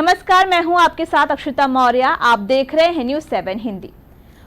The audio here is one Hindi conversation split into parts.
नमस्कार, मैं हूं आपके साथ अक्षिता मौर्य। आप देख रहे हैं न्यूज़ 7 हिंदी।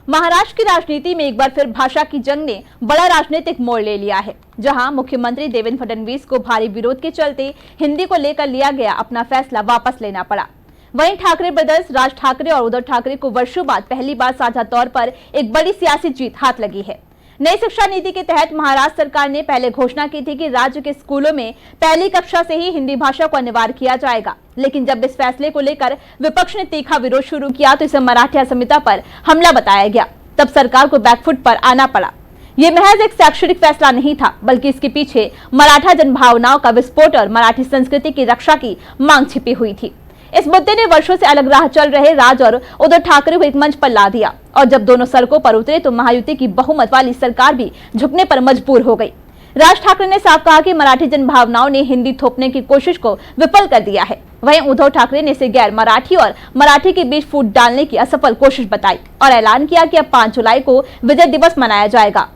महाराष्ट्र की राजनीति में एक बार फिर भाषा की जंग ने बड़ा राजनीतिक मोड़ ले लिया है, जहां मुख्यमंत्री देवेंद्र फडणवीस को भारी विरोध के चलते हिंदी को लेकर लिया गया अपना फैसला वापस लेना पड़ा। वहीं ठाकरे ब्रदर्स राज ठाकरे और उद्धव ठाकरे को वर्षों बाद पहली बार साझा तौर पर एक बड़ी सियासी जीत हाथ लगी है। नई शिक्षा नीति के तहत महाराष्ट्र सरकार ने पहले घोषणा की थी कि राज्य के स्कूलों में पहली कक्षा से ही हिंदी भाषा को अनिवार्य किया जाएगा, लेकिन जब इस फैसले को लेकर विपक्ष ने तीखा विरोध शुरू किया तो इसे मराठी अस्मिता पर हमला बताया गया। तब सरकार को बैकफुट पर आना पड़ा। ये महज एक शैक्षणिक फैसला नहीं था, बल्कि इसके पीछे मराठा जनभावनाओं का विस्फोट और मराठी संस्कृति की रक्षा की मांग छिपी हुई थी। इस मुद्दे ने वर्षों से अलग राह चल रहे राज और उद्धव ठाकरे को एक मंच पर ला दिया, और जब दोनों सड़कों पर उतरे तो महायुति की बहुमत वाली सरकार भी झुकने पर मजबूर हो गई। राज ठाकरे ने साफ कहा कि मराठी जनभावनाओं ने हिंदी थोपने की कोशिश को विफल कर दिया है। वहीं उद्धव ठाकरे ने इसे गैर मराठी और मराठी के बीच फूट डालने की असफल कोशिश बताई और ऐलान किया कि अब 5 जुलाई को विजय दिवस मनाया जाएगा।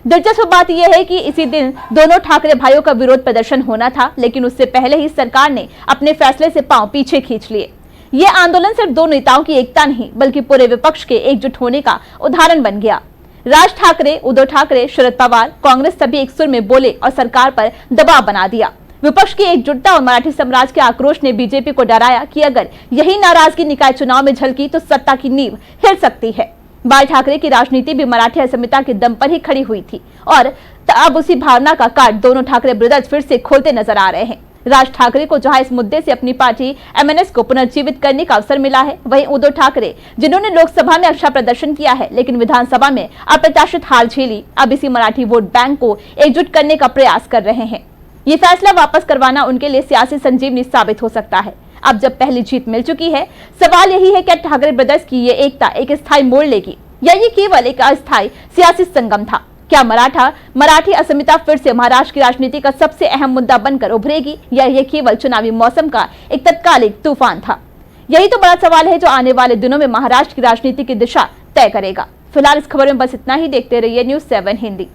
दिलचस्प बात यह है कि इसी दिन दोनों ठाकरे भाइयों का विरोध प्रदर्शन होना था, लेकिन उससे पहले ही सरकार ने अपने फैसले से पांव पीछे खींच लिए। ये आंदोलन सिर्फ दो नेताओं की एकता नहीं, बल्कि पूरे विपक्ष के एकजुट होने का उदाहरण बन गया। राज ठाकरे, उद्धव ठाकरे, शरद पवार, कांग्रेस सभी एक सुर में बोले और सरकार पर दबाव बना दिया। विपक्ष की एकजुटता और मराठी साम्राज्य के आक्रोश ने बीजेपी को डराया कि अगर यही नाराजगी निकाय चुनाव में झलकी तो सत्ता की नींव हिल सकती है। बाल ठाकरे की राजनीति भी मराठी अस्मिता के दम पर ही खड़ी हुई थी, और अब उसी भावना का कार्ड दोनों ठाकरे ब्रदर्स फिर से खोलते नजर आ रहे हैं। राज ठाकरे को जहां इस मुद्दे से अपनी पार्टी एमएनएस को पुनर्जीवित करने का अवसर मिला है, वहीं उद्धव ठाकरे, जिन्होंने लोकसभा में अच्छा प्रदर्शन किया है लेकिन विधानसभा में अप्रत्याशित हार झेली, अब इसी मराठी वोट बैंक को एकजुट करने का प्रयास कर रहे हैं। ये फैसला वापस करवाना उनके लिए सियासी संजीवनी साबित हो सकता है। अब जब पहली जीत मिल चुकी है, सवाल यही है कि ठाकरे ब्रदर्स की ये एकता एक स्थायी मोड़ लेगी या ये केवल एक अस्थायी सियासी संगम था। क्या मराठी अस्मिता फिर से महाराष्ट्र की राजनीति का सबसे अहम मुद्दा बनकर उभरेगी, या ये केवल चुनावी मौसम का एक तत्कालिक तूफान था? यही तो बड़ा सवाल है जो आने वाले दिनों में महाराष्ट्र की राजनीति की दिशा तय करेगा। फिलहाल इस खबर में बस इतना ही। देखते रहिए न्यूज़ 7 हिंदी।